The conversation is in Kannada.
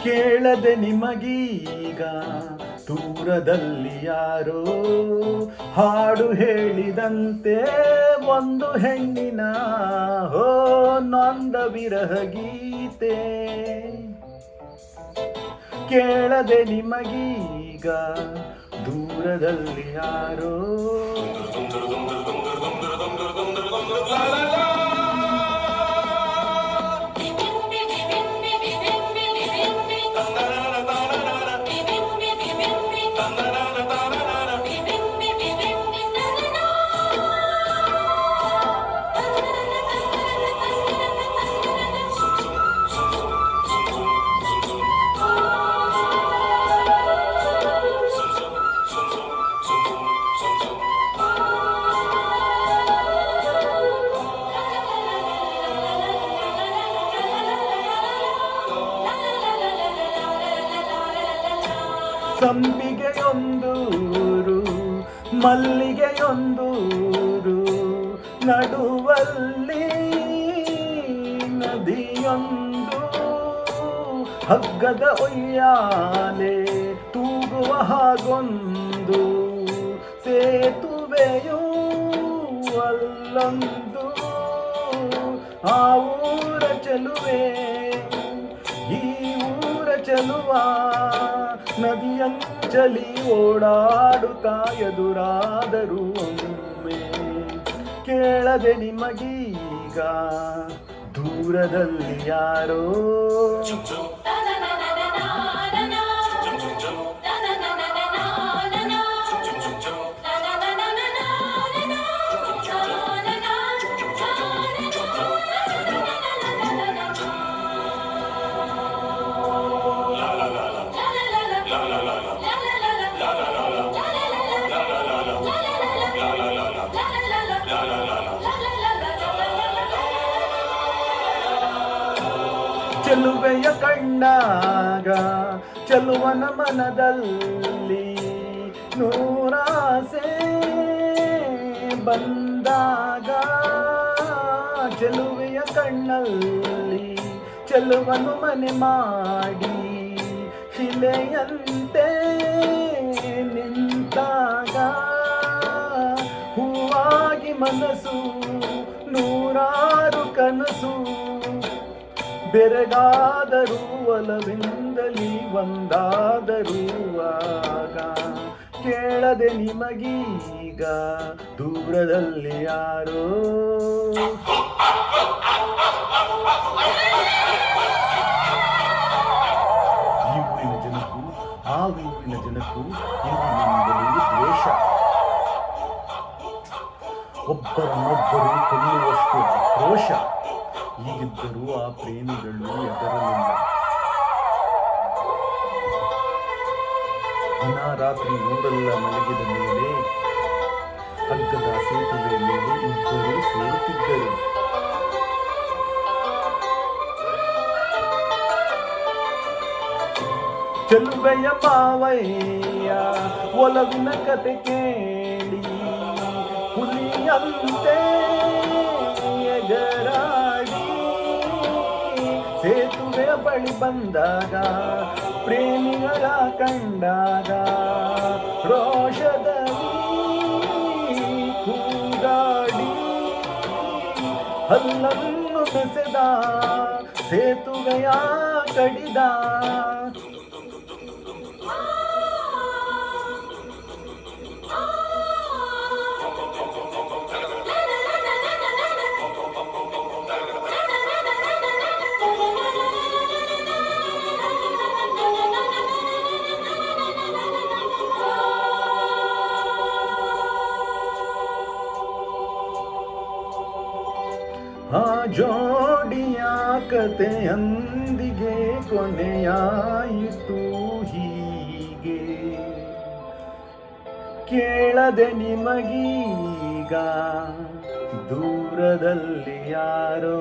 ಕೇಳದೆ ನಿಮಗೀಗ ದೂರದಲ್ಲಿ ಯಾರೋ ಹಾಡು ಹೇಳಿದಂತೆ ಒಂದು ಹೆಣ್ಣಿನ ನೊಂದ ವಿರಹ ಗೀತೆ. ಕೇಳದೆ ನಿಮಗೀಗ ದೂರದಲ್ಲಿ ಯಾರೋ ಸಂಪಿಗೆಯೊಂದೂರು ಮಲ್ಲಿಗೆಯೊಂದೂರು ನಡುವಲ್ಲಿ ನದಿಯೊಂದು ಹಗ್ಗದ ಉಯ್ಯಾಲೆ ತೂಗುವ ಹಾಗೊಂದು ಸೇತುವೆಯೂ ಅಲ್ಲೊಂದು ಆ ಊರ ಚೆಲುವೆ ಈ ಊರ ಚೆಲುವ ನದಿಯಂಚಲಿ ಓಡಾಡುತ್ತಾ ಎದುರಾದರೂ ಒಮ್ಮೆ. ಕೇಳದೆ ನಿಮಗೀಗ ದೂರದಲ್ಲಿ ಯಾರೋ ಚೆಲುವೆಯ ಕಂಡಾಗ ಚೆಲುವನ ಮನದಲ್ಲಿ ನೂರಾಸೆ ಬಂದಾಗ ಚೆಲುವೆಯ ಕಣ್ಣಲ್ಲಿ ಚೆಲುವನು ಮನೆ ಮಾಡಿ ಶಿಲೆಯಂತೆ ನಿಂತಾಗ ಹೂವಾಗಿ ಮನಸ್ಸು ನೂರಾರು ಕನಸು ಬೆರಗಾದರೂ ಒಲವಿಂದಲಿ ಒಂದಾದರೂ ಆಗ. ಕೇಳದೆ ನಿಮಗೀಗ ದೂರದಲ್ಲಿ ಯಾರೋ ಈ ಊರಿನ ಜನಕ್ಕೂ ಆ ಊರಿನ ಜನಕ್ಕೂ ಇಂದಿನಿಂದಲೂ ದ್ವೇಷ, ಒಬ್ಬರನ್ನೊಬ್ಬರು ಕೊಲ್ಲುವಷ್ಟು ಆಕ್ರೋಶ. ಹೀಗಿದ್ದರೂ ಆ ಪ್ರೇಮಿಗಳು ಎದರಲಿಲ್ಲ. ದಿನ ರಾತ್ರಿ ಊರೆಲ್ಲ ಮಲಗಿದ ಮೇಲೆ ಹಗ್ಗದ ಸೇತುವೆ ಮೇಲೆ ಇಬ್ಬರು ಸೇರುತ್ತಿದ್ದರು. ಚೆಲುವೆಯ ಮಾವಯ್ಯ ಒಲವಿನ ಕತೆ ಕೇಳಿ ಹುಲಿಯಂತೆ ಎಗರಾಡಿ ಸೇತುವೆಯ ಬಳಿ ಬಂದಾಗ ಪ್ರೇಮಿಗಳ ಕಂಡಾಗ ರೋಷದಲ್ಲಿ ಕೂಗಾಡಿ ಹಲ್ಲನ್ನು ಬೆಸೆದ ಸೇತುವೆಯ ಕಡಿದ. ಆ ಜೋಡಿಯ ಕತೆಯೊಂದಿಗೆ ಕೊನೆಯಾಯಿತು ಹೀಗೆ. ಕೇಳದೆ ನಿಮಗೀಗ ದೂರದಲ್ಲಿ ಯಾರೋ